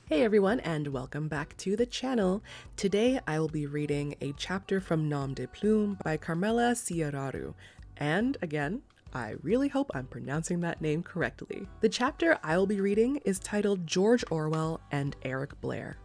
Hey everyone, and welcome back to the channel. Today I will be reading a chapter from Nom De Plume by Carmela Ciuraru. And again, I really hope I'm pronouncing that name correctly. The chapter I will be reading is titled George Orwell and Eric Blair.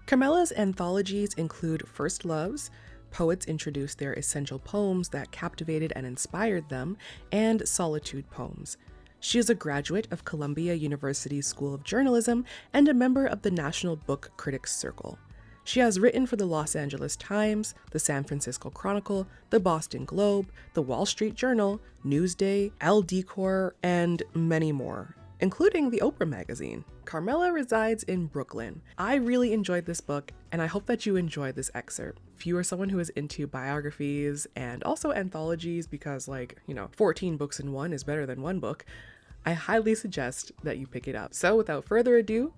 Carmela's anthologies include First Loves, poets introduce their essential poems that captivated and inspired them, and solitude poems. She is a graduate of Columbia University School of Journalism and a member of the National Book Critics Circle. She has written for the Los Angeles Times, the San Francisco Chronicle, the Boston Globe, the Wall Street Journal, Newsday, Elle Decor, and many more, including the Oprah magazine. Carmela resides in Brooklyn. I really enjoyed this book, and I hope that you enjoy this excerpt. If you are someone who is into biographies and also anthologies, because 14 books in one is better than one book, I highly suggest that you pick it up. So without further ado,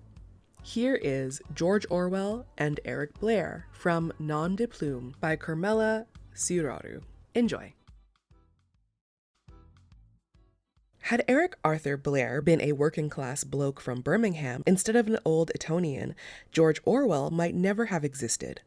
here is George Orwell and Eric Blair from Nom De Plume by Carmela Ciuraru. Enjoy. Had Eric Arthur Blair been a working-class bloke from Birmingham instead of an old Etonian, George Orwell might never have existed.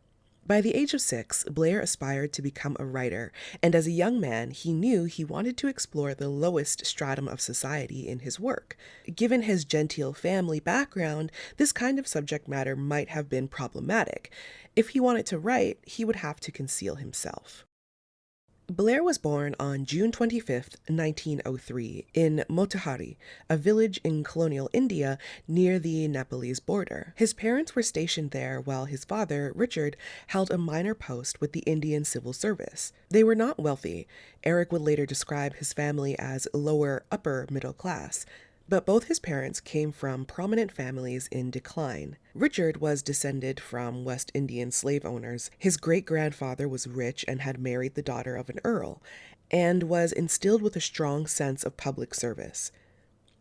By the age of 6, Blair aspired to become a writer, and as a young man, he knew he wanted to explore the lowest stratum of society in his work. Given his genteel family background, this kind of subject matter might have been problematic. If he wanted to write, he would have to conceal himself. Blair was born on June 25, 1903, in Motihari, a village in colonial India near the Nepalese border. His parents were stationed there while his father, Richard, held a minor post with the Indian Civil Service. They were not wealthy. Eric would later describe his family as lower upper middle class. But both his parents came from prominent families in decline. Richard was descended from West Indian slave owners. His great-grandfather was rich and had married the daughter of an earl, and was instilled with a strong sense of public service.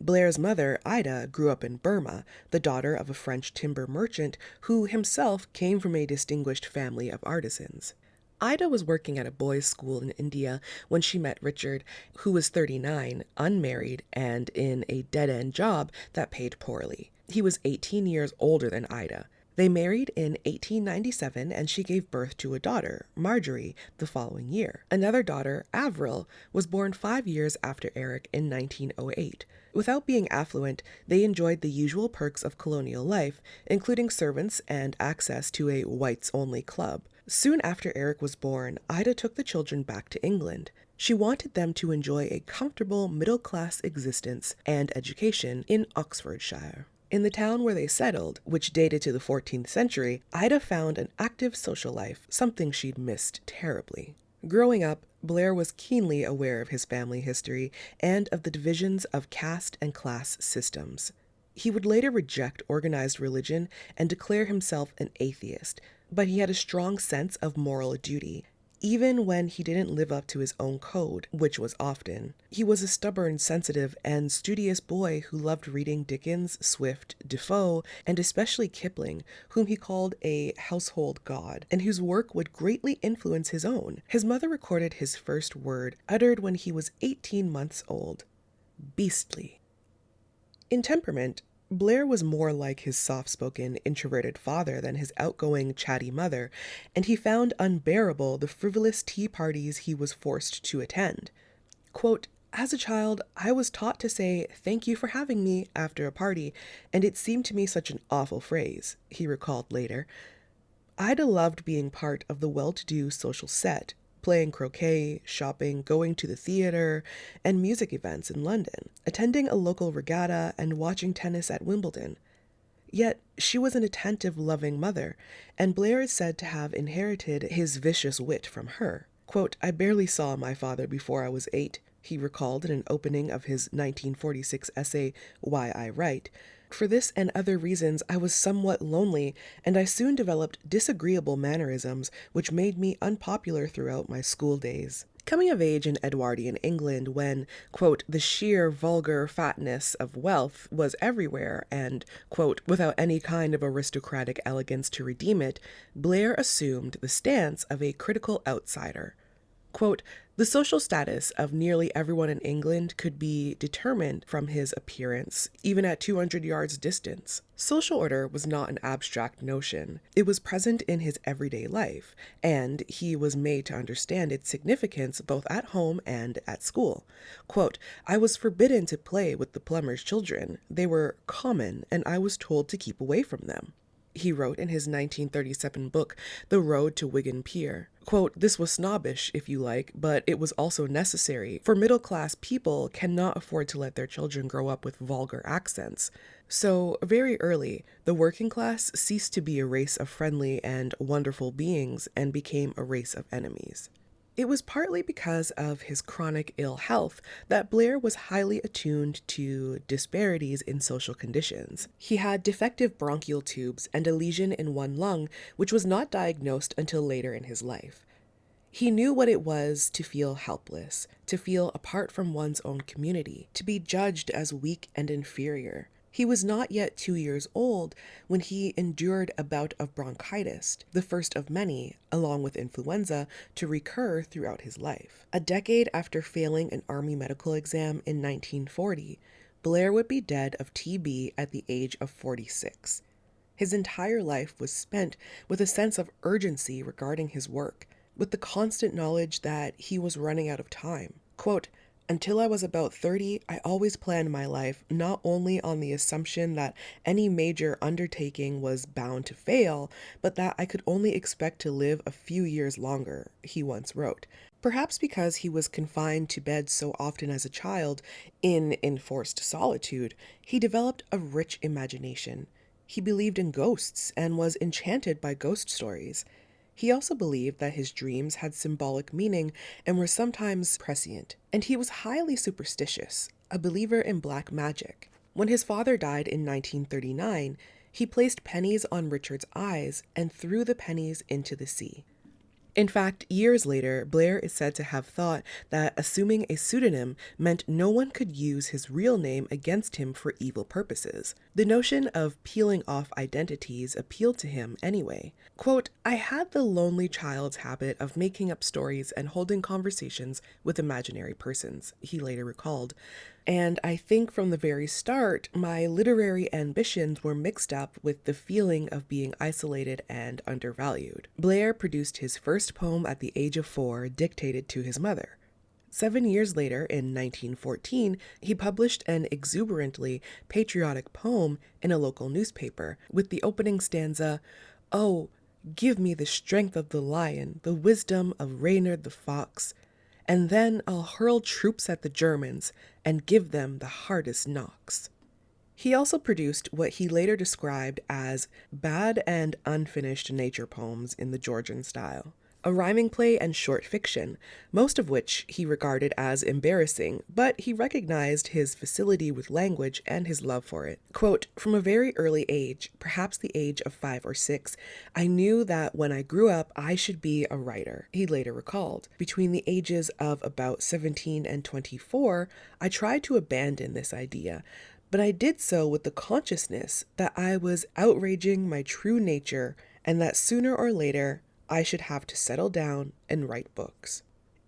Blair's mother, Ida, grew up in Burma, the daughter of a French timber merchant who himself came from a distinguished family of artisans. Ida was working at a boys' school in India when she met Richard, who was 39, unmarried, and in a dead-end job that paid poorly. He was 18 years older than Ida. They married in 1897, and she gave birth to a daughter, Marjorie, the following year. Another daughter, Avril, was born 5 years after Eric in 1908. Without being affluent, they enjoyed the usual perks of colonial life, including servants and access to a whites-only club. Soon after Eric was born, Ida took the children back to England. She wanted them to enjoy a comfortable middle-class existence and education in Oxfordshire. In the town where they settled, which dated to the 14th century, Ida found an active social life, something she'd missed terribly. Growing up, Blair was keenly aware of his family history and of the divisions of caste and class systems. He would later reject organized religion and declare himself an atheist, but he had a strong sense of moral duty, even when he didn't live up to his own code, which was often. He was a stubborn, sensitive, and studious boy who loved reading Dickens, Swift, Defoe, and especially Kipling, whom he called a household god, and whose work would greatly influence his own. His mother recorded his first word, uttered when he was 18 months old: beastly. In temperament, Blair was more like his soft-spoken, introverted father than his outgoing, chatty mother, and he found unbearable the frivolous tea parties he was forced to attend. Quote, "As a child, I was taught to say, 'Thank you for having me,' after a party, and it seemed to me such an awful phrase," he recalled later. Ida loved being part of the well-to-do social set, playing croquet, shopping, going to the theater, and music events in London, attending a local regatta, and watching tennis at Wimbledon. Yet, she was an attentive, loving mother, and Blair is said to have inherited his vicious wit from her. Quote, "I barely saw my father before I was 8, he recalled in an opening of his 1946 essay, Why I Write. For this and other reasons, I was somewhat lonely, and I soon developed disagreeable mannerisms which made me unpopular throughout my school days." Coming of age in Edwardian England when, quote, "the sheer vulgar fatness of wealth was everywhere and, quote, without any kind of aristocratic elegance to redeem it, Blair assumed the stance of a critical outsider. Quote, "The social status of nearly everyone in England could be determined from his appearance, even at 200 yards distance. Social order was not an abstract notion. It was present in his everyday life, and he was made to understand its significance both at home and at school. Quote, I was forbidden to play with the plumber's children. They were common, and I was told to keep away from them," he wrote in his 1937 book, The Road to Wigan Pier. Quote, "This was snobbish, if you like, but it was also necessary, for middle-class people cannot afford to let their children grow up with vulgar accents. So, very early, the working class ceased to be a race of friendly and wonderful beings and became a race of enemies." It was partly because of his chronic ill health that Blair was highly attuned to disparities in social conditions. He had defective bronchial tubes and a lesion in one lung, which was not diagnosed until later in his life. He knew what it was to feel helpless, to feel apart from one's own community, to be judged as weak and inferior. He was not yet 2 years old when he endured a bout of bronchitis, the first of many, along with influenza, to recur throughout his life. A decade after failing an army medical exam in 1940, Blair would be dead of TB at the age of 46. His entire life was spent with a sense of urgency regarding his work, with the constant knowledge that he was running out of time. Quote, "Until I was about 30, I always planned my life not only on the assumption that any major undertaking was bound to fail, but that I could only expect to live a few years longer," he once wrote. Perhaps because he was confined to bed so often as a child, in enforced solitude, he developed a rich imagination. He believed in ghosts and was enchanted by ghost stories. He also believed that his dreams had symbolic meaning and were sometimes prescient, and he was highly superstitious, a believer in black magic. When his father died in 1939, he placed pennies on Richard's eyes and threw the pennies into the sea. In fact, years later, Blair is said to have thought that assuming a pseudonym meant no one could use his real name against him for evil purposes. The notion of peeling off identities appealed to him anyway. Quote, "I had the lonely child's habit of making up stories and holding conversations with imaginary persons," he later recalled. "And I think from the very start, my literary ambitions were mixed up with the feeling of being isolated and undervalued." Blair produced his first poem at the age of 4, dictated to his mother. 7 years later, in 1914, he published an exuberantly patriotic poem in a local newspaper, with the opening stanza, "Oh, give me the strength of the lion, the wisdom of Reynard the fox, and then I'll hurl troops at the Germans and give them the hardest knocks." He also produced what he later described as bad and unfinished nature poems in the Georgian style, a rhyming play and short fiction, most of which he regarded as embarrassing, but he recognized his facility with language and his love for it. Quote, "From a very early age, perhaps the age of 5 or 6, I knew that when I grew up I should be a writer," he later recalled. "Between the ages of about 17 and 24, I tried to abandon this idea, but I did so with the consciousness that I was outraging my true nature and that sooner or later I should have to settle down and write books."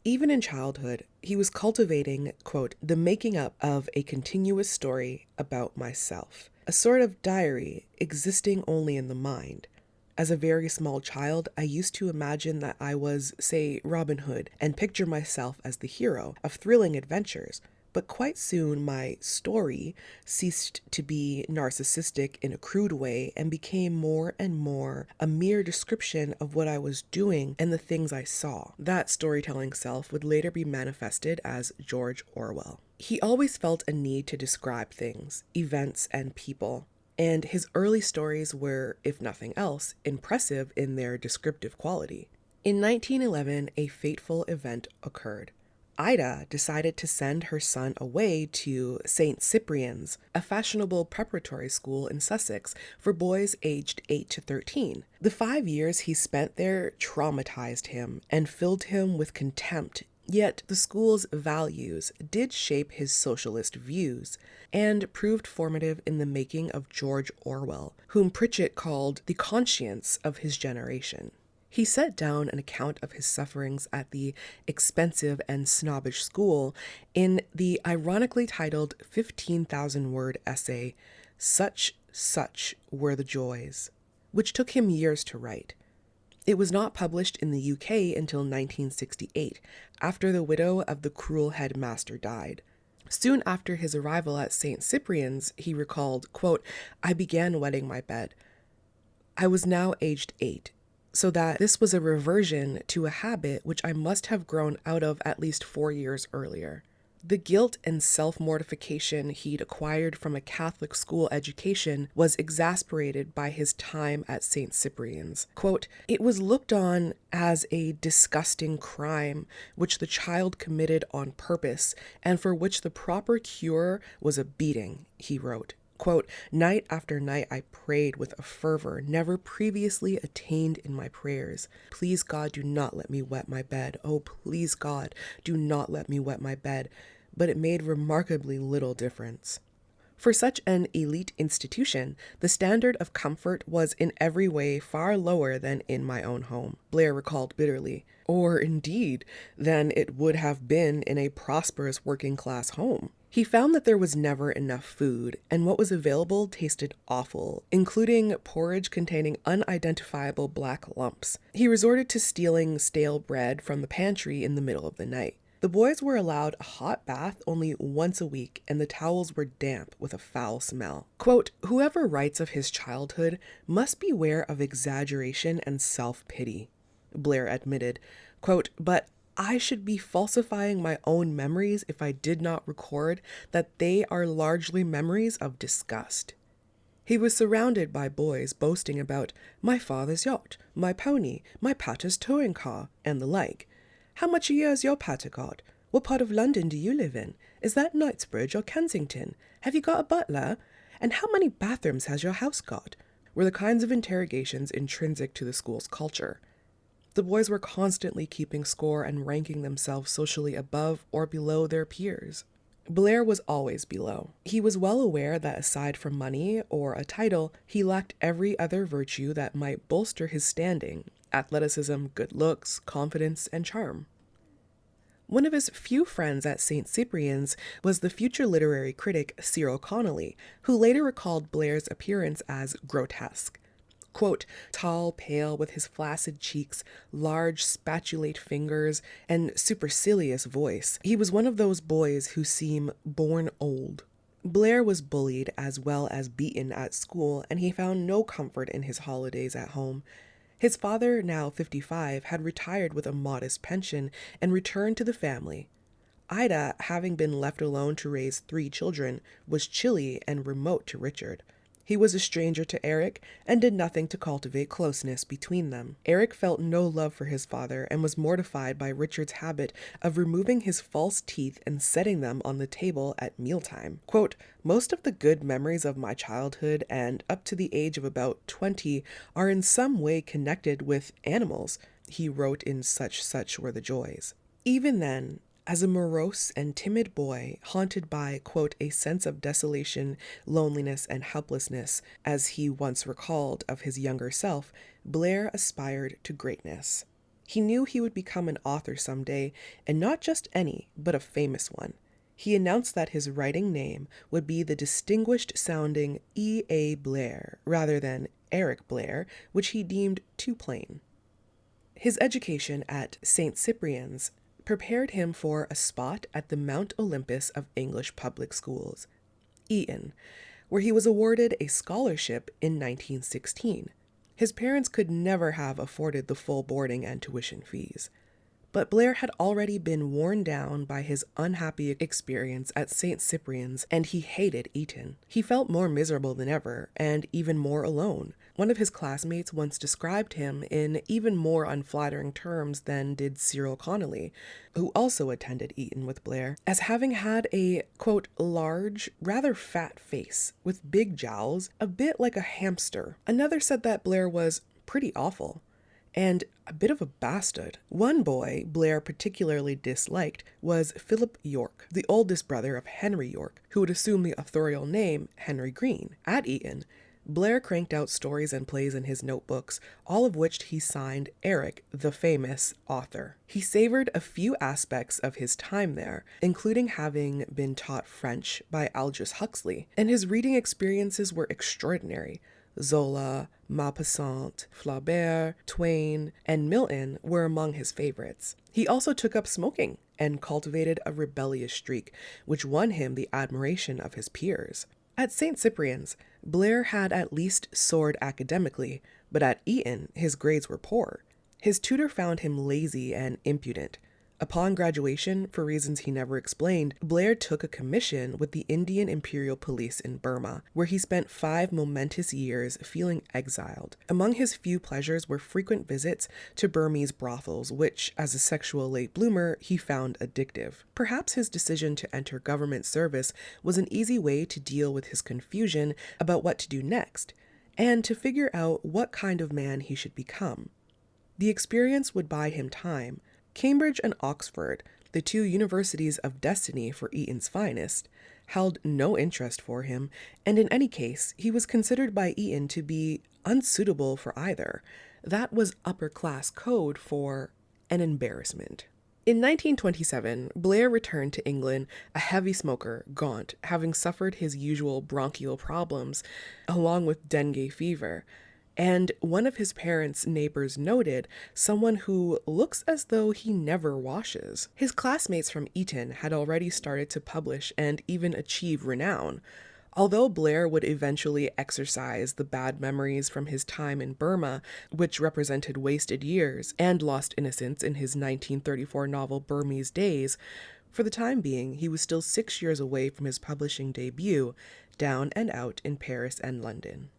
Even in childhood, he was cultivating, quote, "the making up of a continuous story about myself, a sort of diary existing only in the mind. As a very small child, I used to imagine that I was, say, Robin Hood, and picture myself as the hero of thrilling adventures. But quite soon my story ceased to be narcissistic in a crude way and became more and more a mere description of what I was doing and the things I saw." That storytelling self would later be manifested as George Orwell. He always felt a need to describe things, events, and people, and his early stories were, if nothing else, impressive in their descriptive quality. In 1911, a fateful event occurred. Ida decided to send her son away to St. Cyprian's, a fashionable preparatory school in Sussex for boys aged 8 to 13. The 5 years he spent there traumatized him and filled him with contempt, yet the school's values did shape his socialist views and proved formative in the making of George Orwell, whom Pritchett called the conscience of his generation. He set down an account of his sufferings at the expensive and snobbish school in the ironically titled 15,000-word essay, Such Were the Joys, which took him years to write. It was not published in the UK until 1968, after the widow of the cruel headmaster died. Soon after his arrival at St. Cyprian's, he recalled, quote, "I began wetting my bed. I was now aged 8, so that this was a reversion to a habit which I must have grown out of at least 4 years earlier. The guilt and self-mortification he'd acquired from a Catholic school education was exasperated by his time at St. Cyprian's. Quote, "It was looked on as a disgusting crime which the child committed on purpose and for which the proper cure was a beating," he wrote. Quote, "Night after night I prayed with a fervor never previously attained in my prayers. Please God, do not let me wet my bed. Oh, please God, do not let me wet my bed." But it made remarkably little difference. For such an elite institution, the standard of comfort was in every way far lower than in my own home, Blair recalled bitterly, or indeed than it would have been in a prosperous working-class home. He found that there was never enough food, and what was available tasted awful, including porridge containing unidentifiable black lumps. He resorted to stealing stale bread from the pantry in the middle of the night. The boys were allowed a hot bath only once a week, and the towels were damp with a foul smell. Quote, "Whoever writes of his childhood must beware of exaggeration and self-pity," Blair admitted. Quote, "But I should be falsifying my own memories if I did not record that they are largely memories of disgust." He was surrounded by boys boasting about "my father's yacht, my pony, my pater's touring car," and the like. "How much a year is your pater got? What part of London do you live in? Is that Knightsbridge or Kensington? Have you got a butler? And how many bathrooms has your house got?" were the kinds of interrogations intrinsic to the school's culture. The boys were constantly keeping score and ranking themselves socially above or below their peers. Blair was always below. He was well aware that aside from money or a title, he lacked every other virtue that might bolster his standing: athleticism, good looks, confidence, and charm. One of his few friends at St. Cyprian's was the future literary critic Cyril Connolly, who later recalled Blair's appearance as grotesque. Quote, "Tall, pale, with his flaccid cheeks, large spatulate fingers, and supercilious voice, he was one of those boys who seem born old." Blair was bullied as well as beaten at school, and he found no comfort in his holidays at home. His father, now 55, had retired with a modest pension and returned to the family. Ida, having been left alone to raise 3 children, was chilly and remote to Richard. He was a stranger to Eric and did nothing to cultivate closeness between them. Eric felt no love for his father and was mortified by Richard's habit of removing his false teeth and setting them on the table at mealtime. Quote, "Most of the good memories of my childhood and up to the age of about 20 are in some way connected with animals," he wrote in Such Were the Joys. Even then, as a morose and timid boy, haunted by, quote, "a sense of desolation, loneliness, and helplessness," as he once recalled of his younger self, Blair aspired to greatness. He knew he would become an author someday, and not just any, but a famous one. He announced that his writing name would be the distinguished-sounding E.A. Blair, rather than Eric Blair, which he deemed too plain. His education at St. Cyprian's prepared him for a spot at the Mount Olympus of English public schools, Eton, where he was awarded a scholarship in 1916. His parents could never have afforded the full boarding and tuition fees. But Blair had already been worn down by his unhappy experience at St. Cyprian's, and he hated Eton. He felt more miserable than ever, and even more alone. One of his classmates once described him in even more unflattering terms than did Cyril Connolly, who also attended Eton with Blair, as having had a, quote, "large, rather fat face, with big jowls, a bit like a hamster." Another said that Blair was pretty awful, and a bit of a bastard. One boy Blair particularly disliked was Philip York, the oldest brother of Henry York, who would assume the authorial name Henry Green. At Eton, Blair cranked out stories and plays in his notebooks, all of which he signed Eric, the famous author. He savored a few aspects of his time there, including having been taught French by Aldous Huxley, and his reading experiences were extraordinary. Zola, Maupassant, Flaubert, Twain, and Milton were among his favorites. He also took up smoking and cultivated a rebellious streak, which won him the admiration of his peers. At St. Cyprian's, Blair had at least soared academically, but at Eton, his grades were poor. His tutor found him lazy and impudent. Upon graduation, for reasons he never explained, Blair took a commission with the Indian Imperial Police in Burma, where he spent 5 momentous years feeling exiled. Among his few pleasures were frequent visits to Burmese brothels, which, as a sexual late bloomer, he found addictive. Perhaps his decision to enter government service was an easy way to deal with his confusion about what to do next, and to figure out what kind of man he should become. The experience would buy him time. Cambridge and Oxford, the 2 universities of destiny for Eton's finest, held no interest for him, and in any case, he was considered by Eton to be unsuitable for either. That was upper-class code for an embarrassment. In 1927, Blair returned to England a heavy smoker, gaunt, having suffered his usual bronchial problems, along with dengue fever. And one of his parents' neighbors noted, someone who looks as though he never washes. His classmates from Eton had already started to publish and even achieve renown. Although Blair would eventually exorcise the bad memories from his time in Burma, which represented wasted years and lost innocence in his 1934 novel Burmese Days, for the time being, he was still 6 years away from his publishing debut, Down and Out in Paris and London.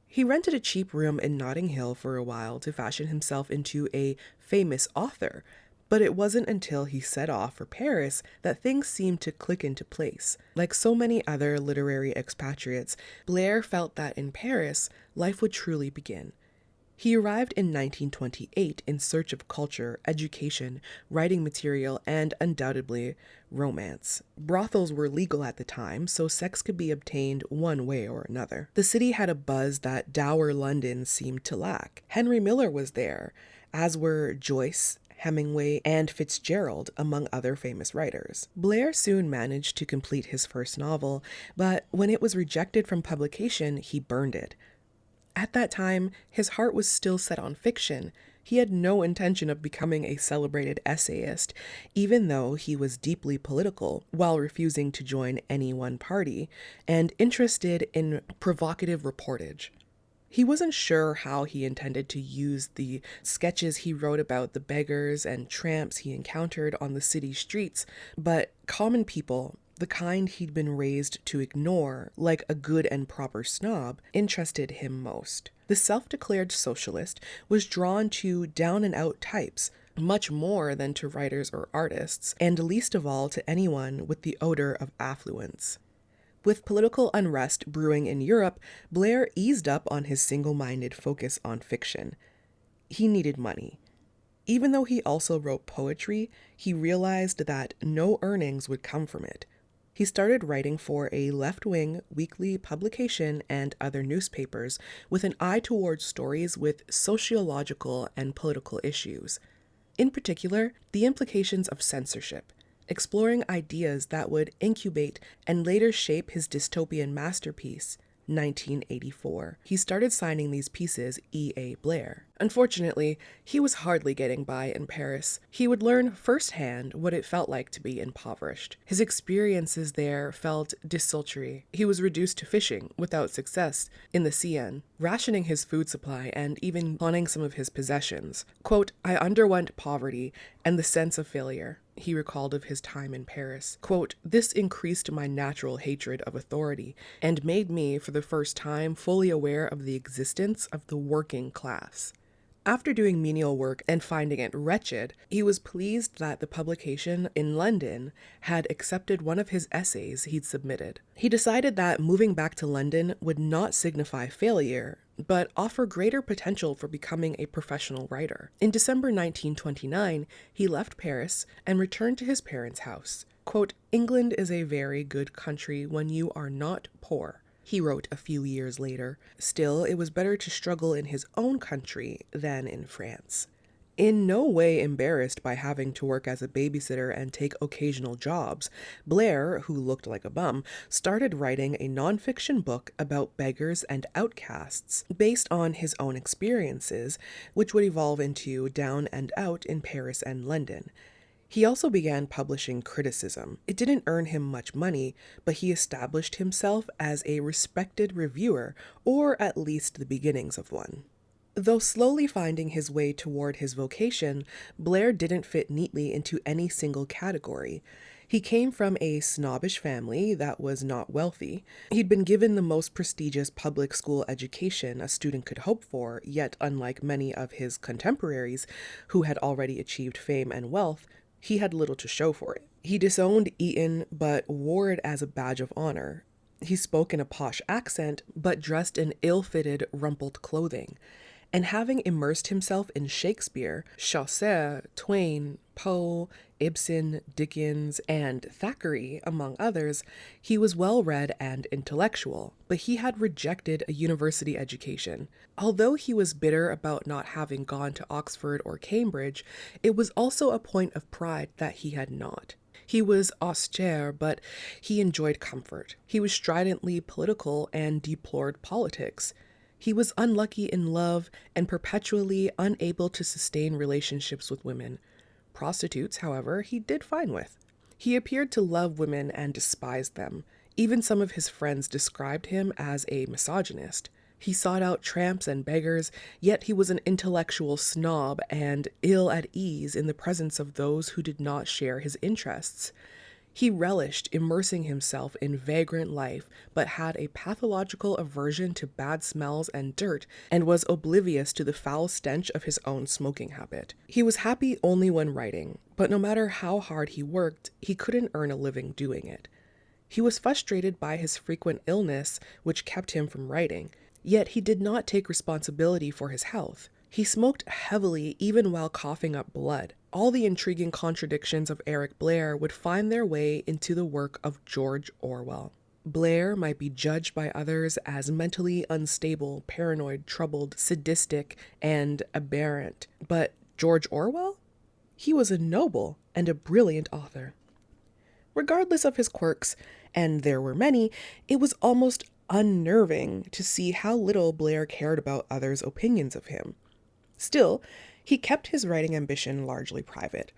He rented a cheap room in Notting Hill for a while to fashion himself into a famous author, but it wasn't until he set off for Paris that things seemed to click into place. Like so many other literary expatriates, Blair felt that in Paris, life would truly begin. He arrived in 1928 in search of culture, education, writing material, and, undoubtedly, romance. Brothels were legal at the time, so sex could be obtained one way or another. The city had a buzz that dour London seemed to lack. Henry Miller was there, as were Joyce, Hemingway, and Fitzgerald, among other famous writers. Blair soon managed to complete his first novel, but when it was rejected from publication, he burned it. At that time, his heart was still set on fiction. He had no intention of becoming a celebrated essayist, even though he was deeply political, while refusing to join any one party, and interested in provocative reportage. He wasn't sure how he intended to use the sketches he wrote about the beggars and tramps he encountered on the city streets, but common people, the kind he'd been raised to ignore, like a good and proper snob, interested him most. The self-declared socialist was drawn to down-and-out types, much more than to writers or artists, and least of all to anyone with the odor of affluence. With political unrest brewing in Europe, Blair eased up on his single-minded focus on fiction. He needed money. Even though he also wrote poetry, he realized that no earnings would come from it. He started writing for a left-wing weekly publication and other newspapers with an eye towards stories with sociological and political issues. In particular, the implications of censorship, exploring ideas that would incubate and later shape his dystopian masterpiece, 1984. He started signing these pieces E.A. Blair. Unfortunately, he was hardly getting by in Paris. He would learn firsthand what it felt like to be impoverished. His experiences there felt desultory. He was reduced to fishing, without success, in the Seine, rationing his food supply and even pawning some of his possessions. Quote, "I underwent poverty and the sense of failure," he recalled of his time in Paris. Quote, "This increased my natural hatred of authority and made me, for the first time, fully aware of the existence of the working class." After doing menial work and finding it wretched, he was pleased that the publication in London had accepted one of his essays he'd submitted. He decided that moving back to London would not signify failure, but offer greater potential for becoming a professional writer. In December 1929, he left Paris and returned to his parents' house. Quote, "England is a very good country when you are not poor." he wrote a few years later. Still, it was better to struggle in his own country than in France. In no way embarrassed by having to work as a babysitter and take occasional jobs, Blair, who looked like a bum, started writing a nonfiction book about beggars and outcasts based on his own experiences, which would evolve into Down and Out in Paris and London. He also began publishing criticism. It didn't earn him much money, but he established himself as a respected reviewer, or at least the beginnings of one. Though slowly finding his way toward his vocation, Blair didn't fit neatly into any single category. He came from a snobbish family that was not wealthy. He'd been given the most prestigious public school education a student could hope for, yet unlike many of his contemporaries who had already achieved fame and wealth, he had little to show for it. He disowned Eton, but wore it as a badge of honor. He spoke in a posh accent, but dressed in ill-fitted, rumpled clothing. And having immersed himself in Shakespeare, Chaucer, Twain, Poe, Ibsen, Dickens, and Thackeray, among others, he was well-read and intellectual, but he had rejected a university education. Although he was bitter about not having gone to Oxford or Cambridge, it was also a point of pride that he had not. He was austere, but he enjoyed comfort. He was stridently political and deplored politics. He was unlucky in love and perpetually unable to sustain relationships with women. Prostitutes, however, he did fine with. He appeared to love women and despised them. Even some of his friends described him as a misogynist. He sought out tramps and beggars, yet he was an intellectual snob and ill at ease in the presence of those who did not share his interests. He relished immersing himself in vagrant life, but had a pathological aversion to bad smells and dirt, and was oblivious to the foul stench of his own smoking habit. He was happy only when writing, but no matter how hard he worked, he couldn't earn a living doing it. He was frustrated by his frequent illness, which kept him from writing, yet he did not take responsibility for his health. He smoked heavily even while coughing up blood. All the intriguing contradictions of Eric Blair would find their way into the work of George Orwell. Blair might be judged by others as mentally unstable, paranoid, troubled, sadistic, and aberrant. But George Orwell? He was a noble and a brilliant author. Regardless of his quirks, and there were many, it was almost unnerving to see how little Blair cared about others' opinions of him. Still, he kept his writing ambition largely private.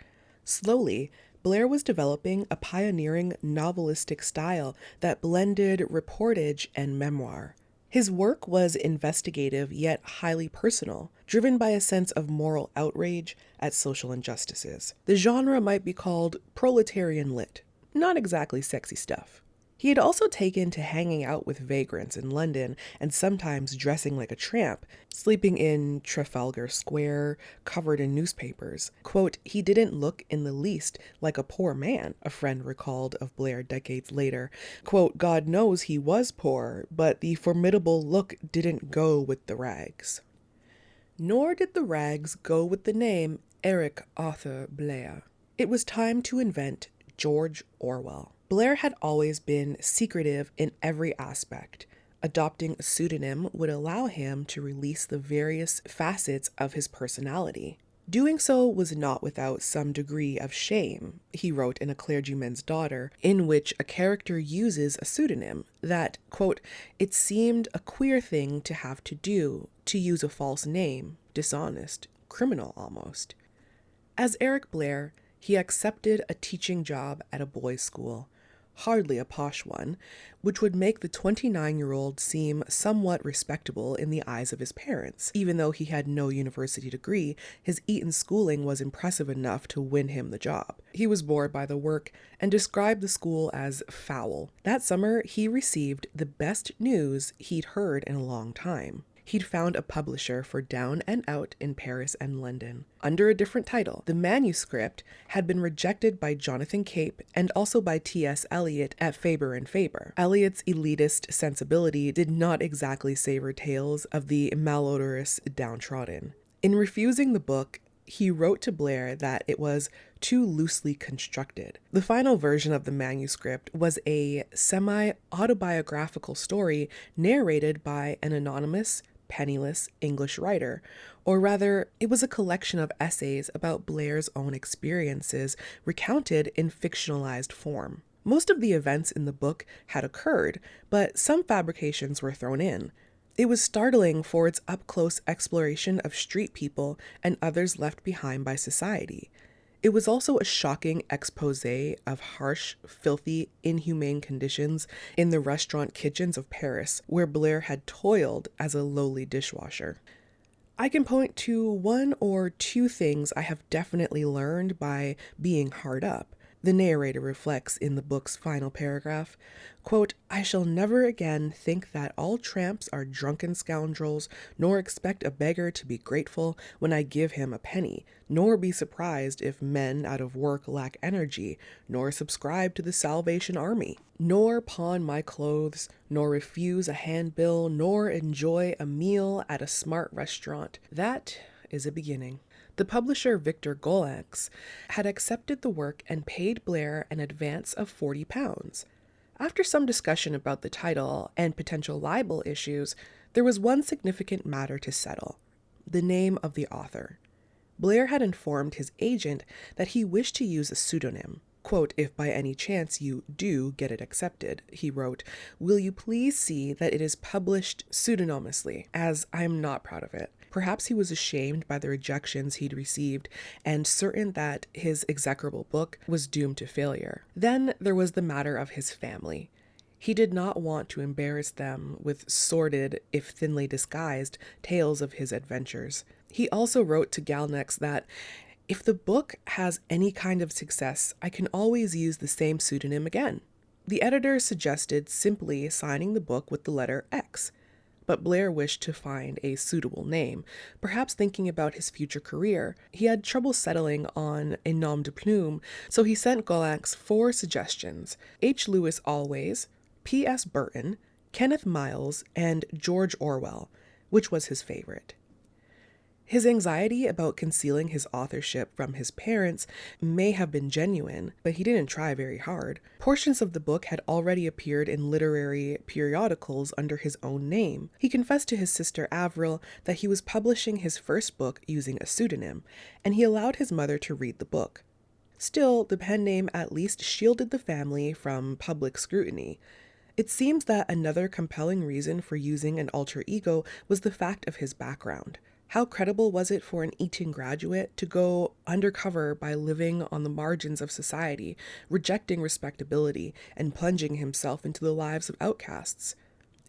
Slowly, Blair was developing a pioneering novelistic style that blended reportage and memoir. His work was investigative yet highly personal, driven by a sense of moral outrage at social injustices. The genre might be called proletarian lit. Not exactly sexy stuff. He had also taken to hanging out with vagrants in London and sometimes dressing like a tramp, sleeping in Trafalgar Square, covered in newspapers. Quote, "He didn't look in the least like a poor man," a friend recalled of Blair decades later. Quote, "God knows he was poor, but the formidable look didn't go with the rags." Nor did the rags go with the name Eric Arthur Blair. It was time to invent George Orwell. Blair had always been secretive in every aspect. Adopting a pseudonym would allow him to release the various facets of his personality. Doing so was not without some degree of shame, he wrote in A Clergyman's Daughter, in which a character uses a pseudonym, that, quote, "It seemed a queer thing to have to do, to use a false name, dishonest, criminal almost." As Eric Blair, he accepted a teaching job at a boys' school. Hardly a posh one, which would make the 29-year-old seem somewhat respectable in the eyes of his parents. Even though he had no university degree, his Eton schooling was impressive enough to win him the job. He was bored by the work and described the school as foul. That summer, he received the best news he'd heard in a long time. He'd found a publisher for Down and Out in Paris and London, under a different title. The manuscript had been rejected by Jonathan Cape and also by T.S. Eliot at Faber and Faber. Eliot's elitist sensibility did not exactly savor tales of the malodorous downtrodden. In refusing the book, He wrote to Blair that it was too loosely constructed. The final version of the manuscript was a semi-autobiographical story narrated by an anonymous, penniless English writer, or rather, it was a collection of essays about Blair's own experiences recounted in fictionalized form. Most of the events in the book had occurred, but some fabrications were thrown in. It was startling for its up-close exploration of street people and others left behind by society. It was also a shocking exposé of harsh, filthy, inhumane conditions in the restaurant kitchens of Paris, where Blair had toiled as a lowly dishwasher. I can point to one or two things I have definitely learned by being hard up. The narrator reflects in the book's final paragraph, quote, "I shall never again think that all tramps are drunken scoundrels, nor expect a beggar to be grateful when I give him a penny, nor be surprised if men out of work lack energy, nor subscribe to the Salvation Army, nor pawn my clothes, nor refuse a handbill, nor enjoy a meal at a smart restaurant. That is a beginning." The publisher Victor Gollancz had accepted the work and paid Blair an advance of £40. After some discussion about the title and potential libel issues, there was one significant matter to settle: the name of the author. Blair had informed his agent that he wished to use a pseudonym. Quote, "If by any chance you do get it accepted," he wrote, "will you please see that it is published pseudonymously, as I am not proud of it." Perhaps he was ashamed by the rejections he'd received and certain that his execrable book was doomed to failure. Then there was the matter of his family. He did not want to embarrass them with sordid, if thinly disguised, tales of his adventures. He also wrote to Gollancz that if the book has any kind of success, I can always use the same pseudonym again. The editor suggested simply signing the book with the letter X, but Blair wished to find a suitable name, perhaps thinking about his future career. He had trouble settling on a Nom De Plume, so he sent Gollancz 4 suggestions: H. Lewis Always, P.S. Burton, Kenneth Miles, and George Orwell, which was his favorite. His anxiety about concealing his authorship from his parents may have been genuine, but he didn't try very hard. Portions of the book had already appeared in literary periodicals under his own name. He confessed to his sister Avril that he was publishing his first book using a pseudonym, and he allowed his mother to read the book. Still, the pen name at least shielded the family from public scrutiny. It seems that another compelling reason for using an alter ego was the fact of his background. How credible was it for an Eton graduate to go undercover by living on the margins of society, rejecting respectability, and plunging himself into the lives of outcasts?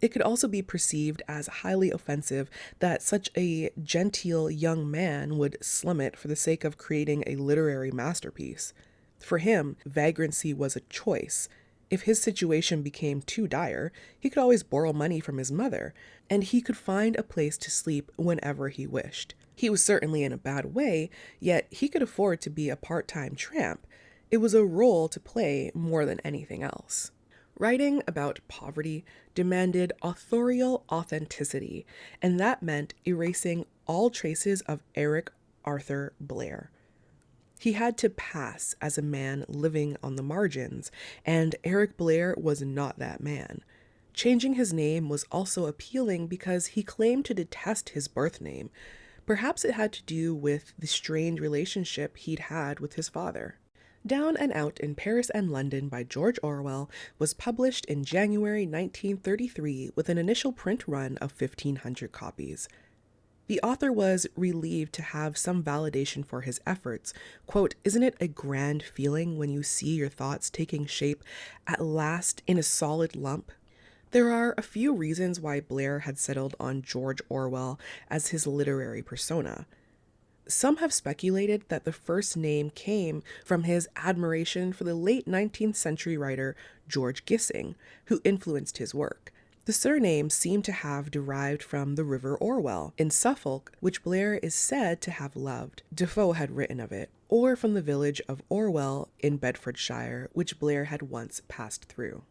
It could also be perceived as highly offensive that such a genteel young man would slum it for the sake of creating a literary masterpiece. For him, vagrancy was a choice. If his situation became too dire, he could always borrow money from his mother, and he could find a place to sleep whenever he wished. He was certainly in a bad way, yet he could afford to be a part-time tramp. It was a role to play more than anything else. Writing about poverty demanded authorial authenticity, and that meant erasing all traces of Eric Arthur Blair. He had to pass as a man living on the margins, and Eric Blair was not that man. Changing his name was also appealing because he claimed to detest his birth name. Perhaps it had to do with the strained relationship he'd had with his father. Down and Out in Paris and London by George Orwell was published in January 1933 with an initial print run of 1,500 copies. The author was relieved to have some validation for his efforts. Quote, "Isn't it a grand feeling when you see your thoughts taking shape at last in a solid lump?" There are a few reasons why Blair had settled on George Orwell as his literary persona. Some have speculated that the first name came from his admiration for the late 19th century writer George Gissing, who influenced his work. The surname seemed to have derived from the River Orwell in Suffolk, which Blair is said to have loved. Defoe had written of it, or from the village of Orwell in Bedfordshire, which Blair had once passed through.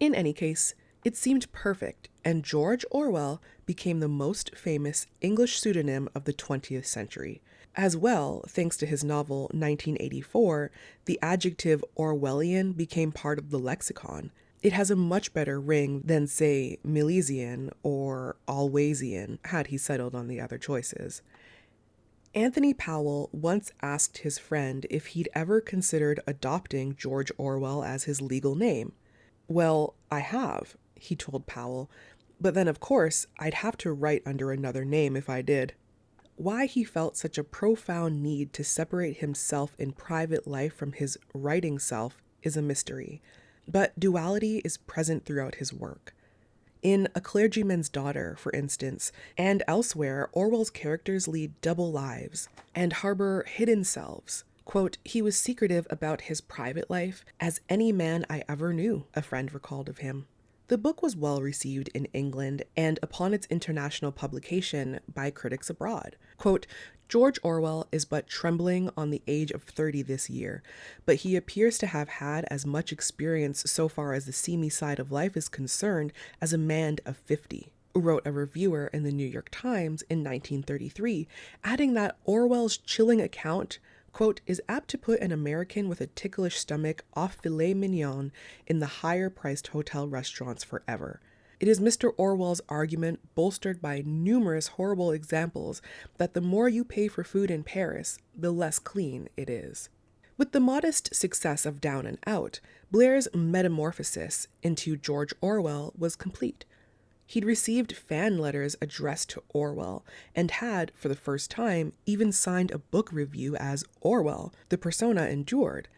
In any case, it seemed perfect and George Orwell became the most famous English pseudonym of the 20th century. As well, thanks to his novel 1984, the adjective Orwellian became part of the lexicon. It has a much better ring than, say, Milesian or Alwaysian, had he settled on the other choices. Anthony Powell once asked his friend if he'd ever considered adopting George Orwell as his legal name. "Well, I have," he told Powell, "but then of course I'd have to write under another name if I did." Why he felt such a profound need to separate himself in private life from his writing self is a mystery, but duality is present throughout his work. In A Clergyman's Daughter, for instance, and elsewhere, Orwell's characters lead double lives and harbor hidden selves. Quote, "He was secretive about his private life, as any man I ever knew," a friend recalled of him. The book was well received in England and upon its international publication by critics abroad. Quote, "George Orwell is but trembling on the age of 30 this year, but he appears to have had as much experience so far as the seamy side of life is concerned as a man of 50, wrote a reviewer in the New York Times in 1933, adding that Orwell's chilling account, quote, "is apt to put an American with a ticklish stomach off filet mignon in the higher-priced hotel restaurants forever. It is Mr. Orwell's argument, bolstered by numerous horrible examples, that the more you pay for food in Paris, the less clean it is." With the modest success of Down and Out, Blair's metamorphosis into George Orwell was complete. He'd received fan letters addressed to Orwell, and had, for the first time, even signed a book review as Orwell. The persona endured.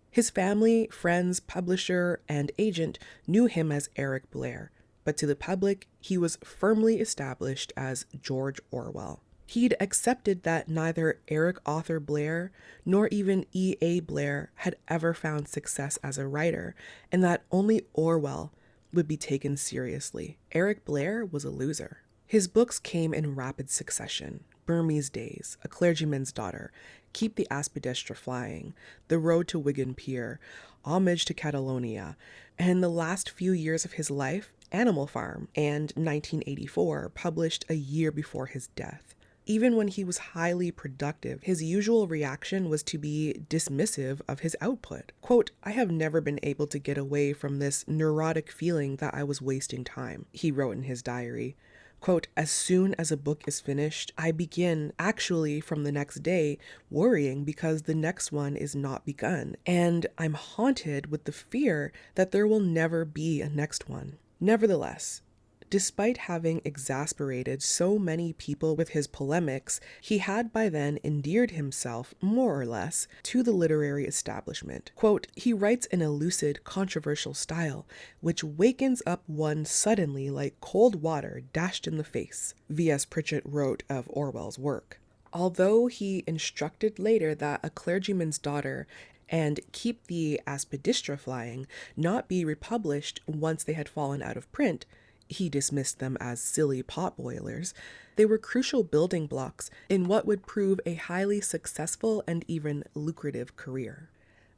His family, friends, publisher, and agent knew him as Eric Blair, but to the public, he was firmly established as George Orwell. He'd accepted that neither Eric Arthur Blair nor even E.A. Blair had ever found success as a writer, and that only Orwell would be taken seriously. Eric Blair was a loser. His books came in rapid succession: Burmese Days, A Clergyman's Daughter, Keep the Aspidistra Flying, The Road to Wigan Pier, Homage to Catalonia, and in the last few years of his life, Animal Farm, and 1984, published a year before his death. Even when he was highly productive, his usual reaction was to be dismissive of his output. Quote, "I have never been able to get away from this neurotic feeling that I was wasting time," he wrote in his diary. Quote, "As soon as a book is finished, I begin, actually from the next day, worrying because the next one is not begun, and I'm haunted with the fear that there will never be a next one." Nevertheless, despite having exasperated so many people with his polemics, he had by then endeared himself, more or less, to the literary establishment. Quote, "He writes in a lucid, controversial style, which wakens up one suddenly like cold water dashed in the face," V.S. Pritchett wrote of Orwell's work. Although he instructed later that A Clergyman's Daughter and Keep the Aspidistra Flying not be republished once they had fallen out of print, he dismissed them as silly potboilers. They were crucial building blocks in what would prove a highly successful and even lucrative career.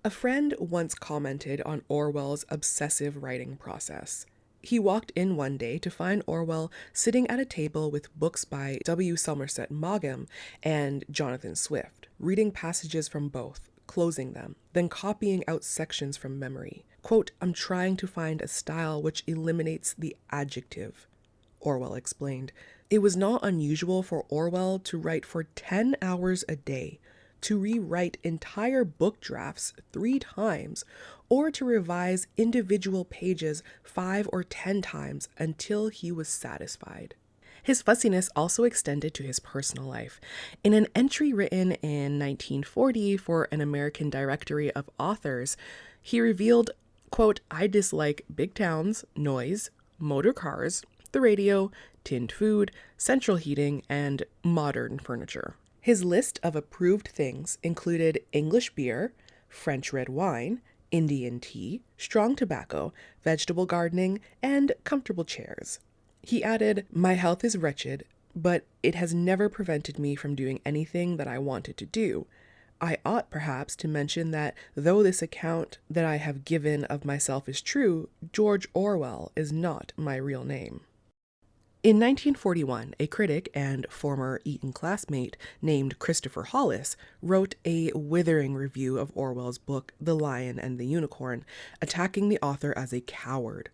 A friend once commented on Orwell's obsessive writing process. He walked in one day to find Orwell sitting at a table with books by W. Somerset Maugham and Jonathan Swift, reading passages from both, closing them, then copying out sections from memory. Quote, "I'm trying to find a style which eliminates the adjective," Orwell explained. It was not unusual for Orwell to write for 10 hours a day, to rewrite entire book drafts 3 times, or to revise individual pages 5 or 10 times until he was satisfied. His fussiness also extended to his personal life. In an entry written in 1940 for an American Directory of Authors, he revealed, quote, "I dislike big towns, noise, motor cars, the radio, tinned food, central heating, and modern furniture." His list of approved things included English beer, French red wine, Indian tea, strong tobacco, vegetable gardening, and comfortable chairs. He added, "My health is wretched, but it has never prevented me from doing anything that I wanted to do. I ought perhaps to mention that though this account that I have given of myself is true, George Orwell is not my real name." In 1941, a critic and former Eton classmate named Christopher Hollis wrote a withering review of Orwell's book The Lion and the Unicorn, attacking the author as a coward.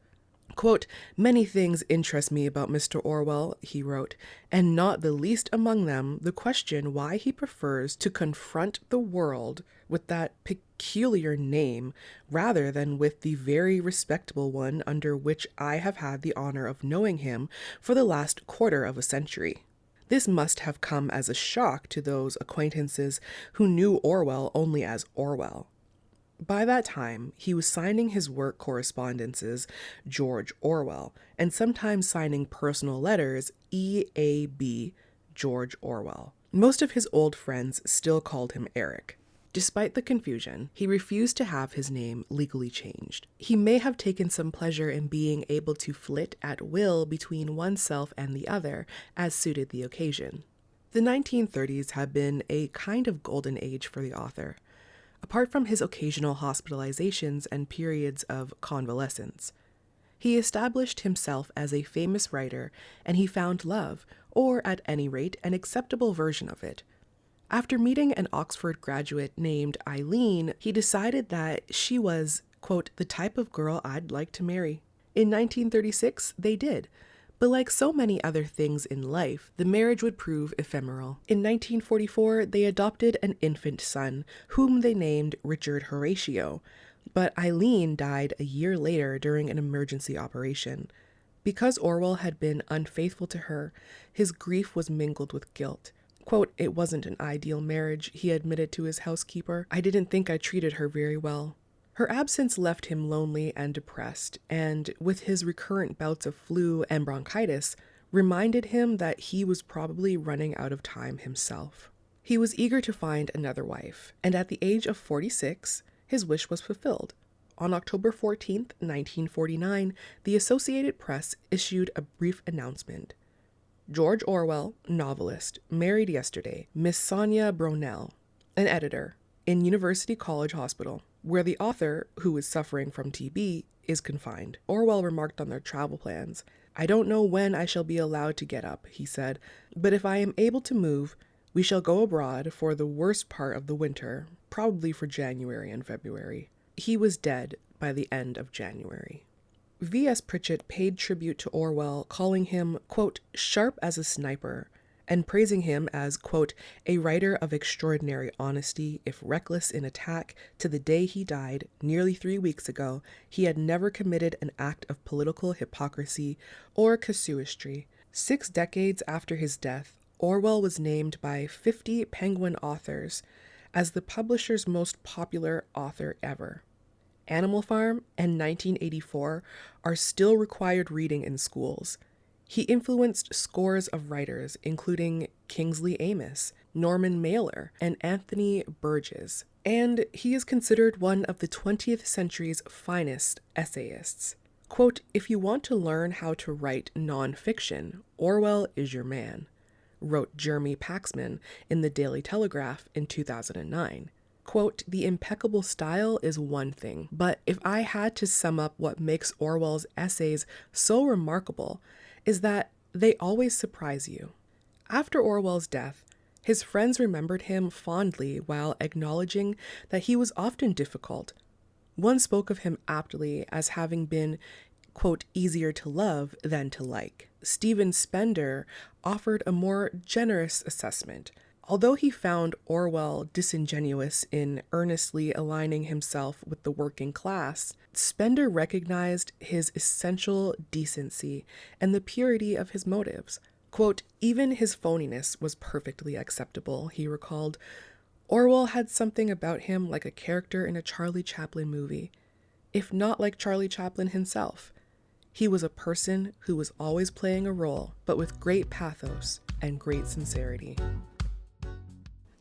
Quote, "Many things interest me about Mr. Orwell," he wrote, "and not the least among them the question why he prefers to confront the world with that peculiar name rather than with the very respectable one under which I have had the honor of knowing him for the last quarter of a century." This must have come as a shock to those acquaintances who knew Orwell only as Orwell. By that time, he was signing his work correspondences George Orwell, and sometimes signing personal letters E.A.B. George Orwell. Most of his old friends still called him Eric. Despite the confusion, he refused to have his name legally changed. He may have taken some pleasure in being able to flit at will between oneself and the other, as suited the occasion. The 1930s had been a kind of golden age for the author. Apart from his occasional hospitalizations and periods of convalescence, he established himself as a famous writer, and he found love, or at any rate an acceptable version of it. After meeting an Oxford graduate named Eileen, he decided that she was, quote, "the type of girl I'd like to marry." In 1936, they did. But like so many other things in life, the marriage would prove ephemeral. In 1944, they adopted an infant son, whom they named Richard Horatio, but Eileen died a year later during an emergency operation. Because Orwell had been unfaithful to her, his grief was mingled with guilt. Quote, "It wasn't an ideal marriage," he admitted to his housekeeper. "I didn't think I treated her very well." Her absence left him lonely and depressed, and with his recurrent bouts of flu and bronchitis, reminded him that he was probably running out of time himself. He was eager to find another wife, and at the age of 46, his wish was fulfilled. On October 14, 1949, the Associated Press issued a brief announcement. "George Orwell, novelist, married yesterday, Miss Sonia Brownell, an editor, in University College Hospital, where the author, who is suffering from TB, is confined." Orwell remarked on their travel plans. "I don't know when I shall be allowed to get up," he said, "but if I am able to move, we shall go abroad for the worst part of the winter, probably for January and February." He was dead by the end of January. V.S. Pritchett paid tribute to Orwell, calling him, quote, "sharp as a sniper," and praising him as, quote, "a writer of extraordinary honesty. If reckless in attack, to the day he died, nearly 3 weeks ago, he had never committed an act of political hypocrisy or casuistry." 6 decades after his death, Orwell was named by 50 Penguin authors as the publisher's most popular author ever. Animal Farm and 1984 are still required reading in schools. He influenced scores of writers, including Kingsley Amis, Norman Mailer, and Anthony Burgess, and he is considered one of the 20th century's finest essayists. Quote, "If you want to learn how to write nonfiction, Orwell is your man," wrote Jeremy Paxman in the Daily Telegraph in 2009. Quote, "The impeccable style is one thing, but if I had to sum up what makes Orwell's essays so remarkable, is that they always surprise you." After Orwell's death, his friends remembered him fondly while acknowledging that he was often difficult. One spoke of him aptly as having been, quote, "easier to love than to like." Stephen Spender offered a more generous assessment. Although he found Orwell disingenuous in earnestly aligning himself with the working class, Spender recognized his essential decency and the purity of his motives. Quote, "Even his phoniness was perfectly acceptable," he recalled. "Orwell had something about him like a character in a Charlie Chaplin movie, if not like Charlie Chaplin himself. He was a person who was always playing a role, but with great pathos and great sincerity."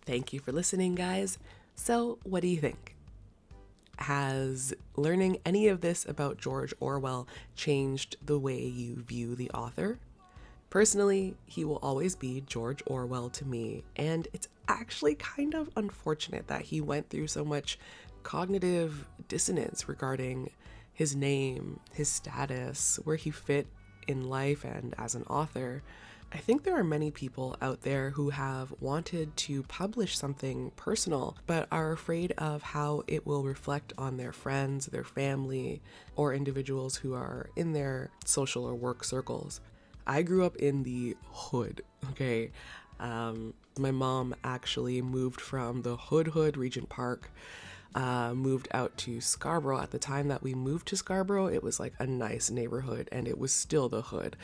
Thank you for listening, guys. So, what do you think? Has learning any of this about George Orwell changed the way you view the author? Personally, he will always be George Orwell to me, and it's actually kind of unfortunate that he went through so much cognitive dissonance regarding his name, his status, where he fit in life and as an author, I think there are many people out there who have wanted to publish something personal, but are afraid of how it will reflect on their friends, their family, or individuals who are in their social or work circles. I grew up in the hood, okay? My mom actually moved from the hood, Regent Park, moved out to Scarborough. At the time that we moved to Scarborough, it was like a nice neighborhood, and it was still the hood.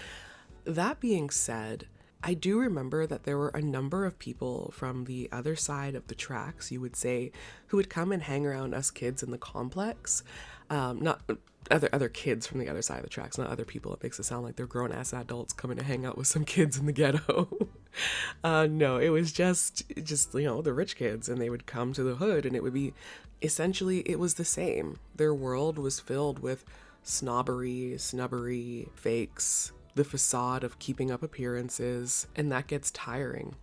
That being said, I do remember that there were a number of people from the other side of the tracks, you would say, who would come and hang around us kids in the complex. Not other kids from the other side of the tracks, not other people. It makes it sound like they're grown-ass adults coming to hang out with some kids in the ghetto. No, it was just, the rich kids, and they would come to the hood, and it would be, essentially, it was the same. Their world was filled with snubbery, fakes, the facade of keeping up appearances, and that gets tiring.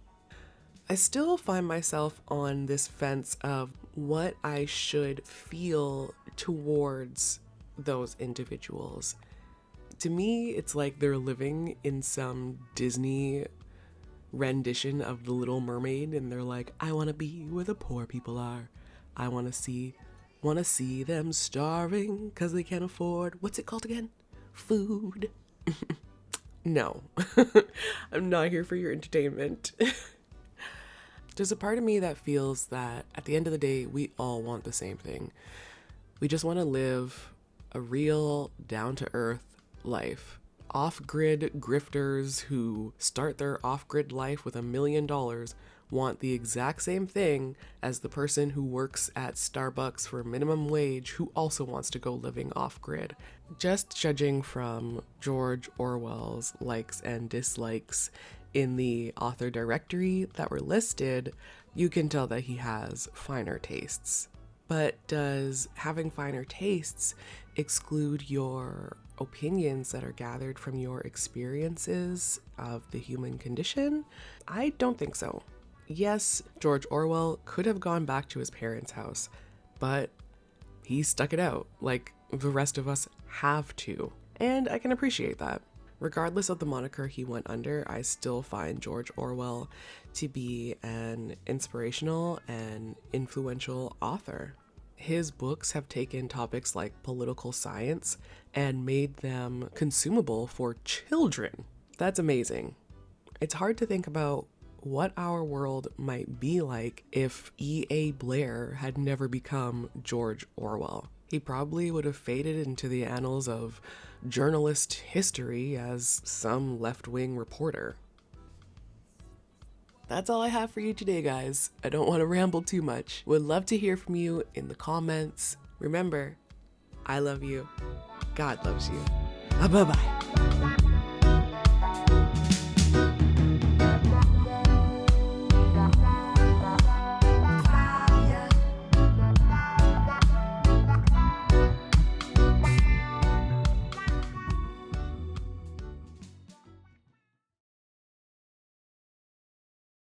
I still find myself on this fence of what I should feel towards those individuals. To me, it's like they're living in some Disney rendition of The Little Mermaid, and they're like, I want to be where the poor people are. I want to see them starving because they can't afford, what's it called again? Food. No, I'm not here for your entertainment. There's a part of me that feels that at the end of the day, we all want the same thing. We just want to live a real, down-to-earth life. Off-grid grifters who start their off-grid life with $1 million want the exact same thing as the person who works at Starbucks for minimum wage who also wants to go living off-grid. Just judging from George Orwell's likes and dislikes in the author directory that were listed, you can tell that he has finer tastes. But does having finer tastes exclude your opinions that are gathered from your experiences of the human condition? I don't think so. Yes, George Orwell could have gone back to his parents' house, but he stuck it out like the rest of us have to, and I can appreciate that. Regardless of the moniker he went under, I still find George Orwell to be an inspirational and influential author. His books have taken topics like political science and made them consumable for children. That's amazing. It's hard to think about what our world might be like if E.A. Blair had never become George Orwell. He probably would have faded into the annals of journalist history as some left-wing reporter. That's all I have for you today, guys. I don't want to ramble too much. Would love to hear from you in the comments. Remember, I love you. God loves you. Bye-bye.